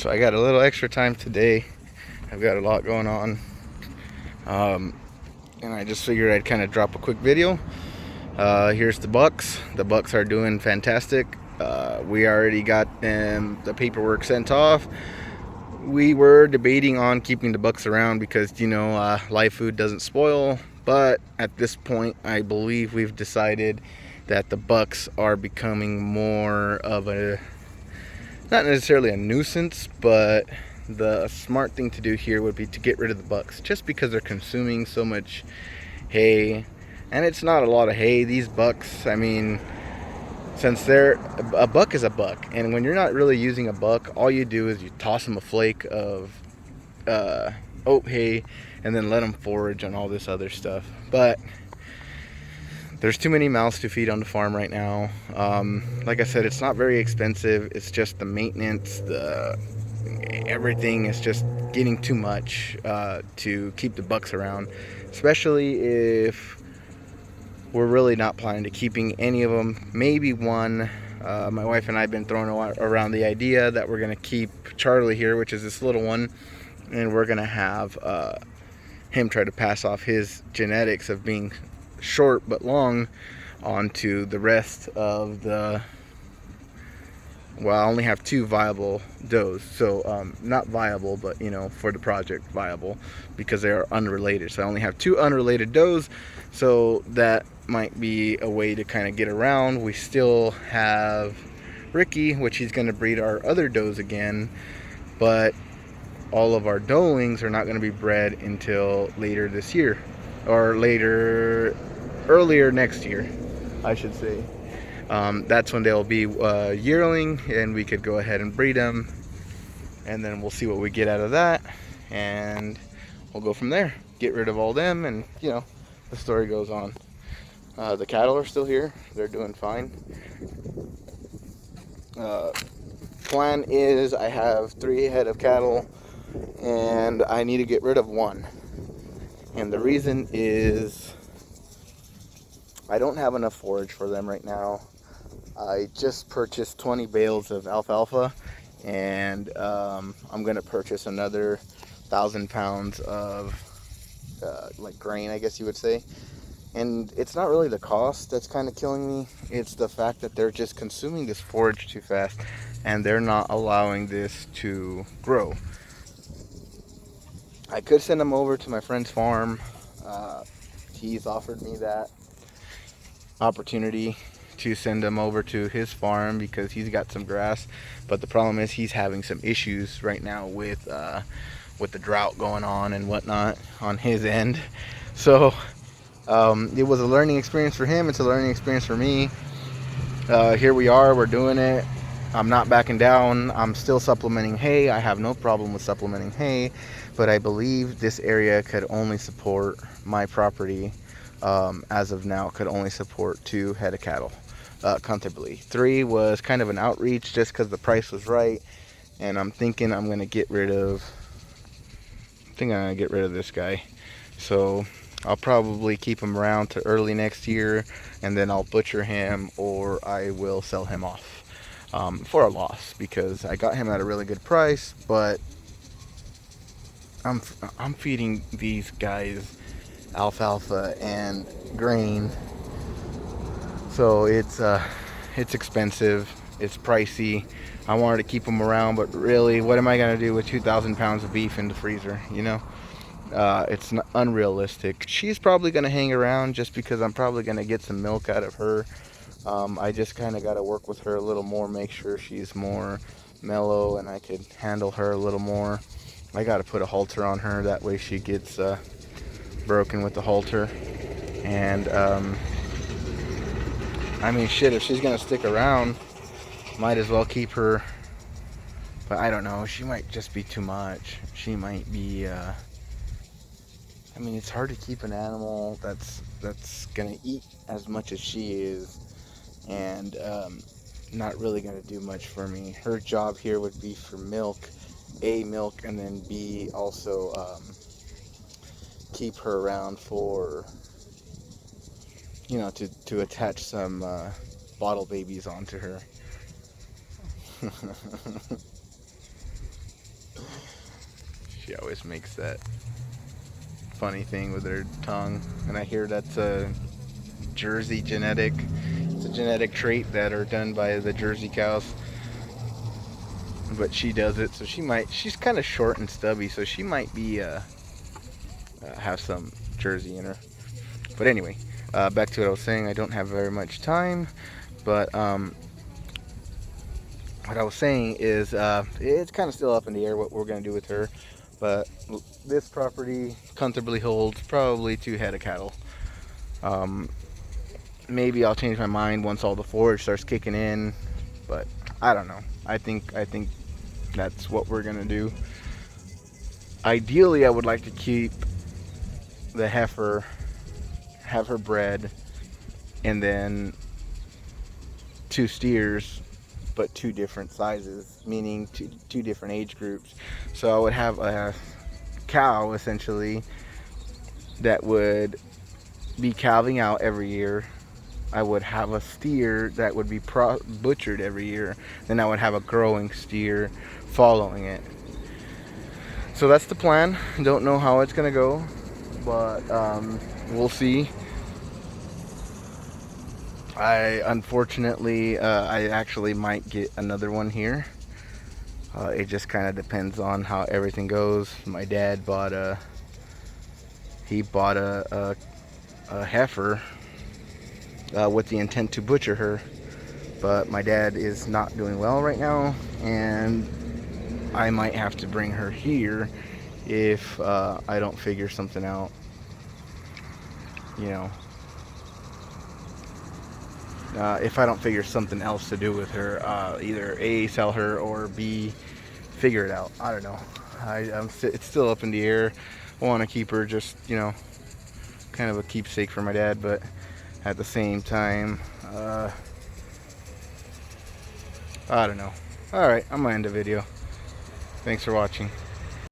So I got a little extra time today. I've got a lot going on. And I just figured I'd kind of drop a quick video. Here's the Bucks. The Bucks are doing fantastic. We already got the paperwork sent off. We were debating on keeping the Bucks around because, live food doesn't spoil. But at this point, I believe we've decided that the Bucks are becoming more of a, not necessarily a nuisance, but the smart thing to do here would be to get rid of the Bucks, just because they're consuming so much hay. And it's not a lot of hay. These Bucks, I mean, since a buck is a buck, and when you're not really using a buck, all you do is you toss them a flake of oat hay and then let them forage on all this other stuff. But there's too many mouths to feed on the farm right now. Like I said, it's not very expensive. It's just the maintenance, everything is just getting too much to keep the Bucks around, especially if we're really not planning to keeping any of them. Maybe one. My wife and I have been throwing around the idea that we're going to keep Charlie here, which is this little one, and we're going to have him try to pass off his genetics of being short but long onto the rest of the, well, I only have 2 viable does, so not viable, but for the project viable, because they are unrelated. So I only have 2 unrelated does, so that might be a way to kind of get around. We still have Ricky, which he's going to breed our other does again, but all of our doelings are not going to be bred until later this year, or earlier next year, I should say. That's when they'll be yearling, and we could go ahead and breed them, and then we'll see what we get out of that, and we'll go from there. Get rid of all them, and the story goes on. The cattle are still here. They're doing fine. Plan is I have 3 head of cattle, and I need to get rid of 1. And the reason is I don't have enough forage for them right now. I just purchased 20 bales of alfalfa, and I'm going to purchase another 1,000 pounds of like grain, I guess you would say. And it's not really the cost that's kind of killing me. It's the fact that they're just consuming this forage too fast, and they're not allowing this to grow. I could send them over to my friend's farm. He's offered me that opportunity to send them over to his farm because he's got some grass. But the problem is he's having some issues right now with the drought going on and whatnot on his end. So it was a learning experience for him. It's a learning experience for me. Here we are. We're doing it. I'm not backing down. I'm still supplementing hay. I have no problem with supplementing hay, but I believe this area could only support my property. As of now, could only support 2 head of cattle comfortably. 3 was kind of an outreach just because the price was right, and I'm thinking I'm gonna get rid of. This guy. So I'll probably keep him around to early next year, and then I'll butcher him, or I will sell him off for a loss, because I got him at a really good price. But I'm feeding these guys alfalfa and grain, so it's expensive, it's pricey. I wanted to keep them around, but really, what am I gonna do with 2,000 pounds of beef in the freezer? It's not unrealistic. She's probably gonna hang around just because I'm probably gonna get some milk out of her. I just kind of got to work with her a little more, make sure she's more mellow and I could handle her a little more. I got to put a halter on her, that way she gets broken with the halter. And I mean, shit, if she's gonna stick around, might as well keep her. But I don't know, she might just be too much. She might be I mean, it's hard to keep an animal that's gonna eat as much as she is, and not really gonna do much for me. Her job here would be for milk, and then B, also keep her around for, to attach some bottle babies onto her. She always makes that funny thing with her tongue, and I hear that's a Jersey genetic. It's a genetic trait that are done by the Jersey cows, but she does it. So she's kind of short and stubby, so she might be have some Jersey in her. But anyway, back to what I was saying. I don't have very much time, but what I was saying is it's kind of still up in the air what we're going to do with her. But this property comfortably holds probably 2 head of cattle. Maybe I'll change my mind once all the forage starts kicking in, but I don't know. I think that's what we're going to do. Ideally, I would like to keep the heifer, have her bred, and then 2 steers, but 2 different sizes, meaning two different age groups. So I would have a cow essentially that would be calving out every year. I would have a steer that would be butchered every year. Then I would have a growing steer following it. So that's the plan. Don't know how it's gonna go, but we'll see. Unfortunately, I actually might get another one here. It just kind of depends on how everything goes. My dad bought a heifer with the intent to butcher her, but my dad is not doing well right now, and I might have to bring her here if I don't figure something out, you know. If I don't figure something else to do with her, either A, sell her, or B, figure it out. I don't know. It's still up in the air. I want to keep her, just, you know, kind of a keepsake for my dad, but at the same time, I don't know. Alright, I'm going to end the video. Thanks for watching.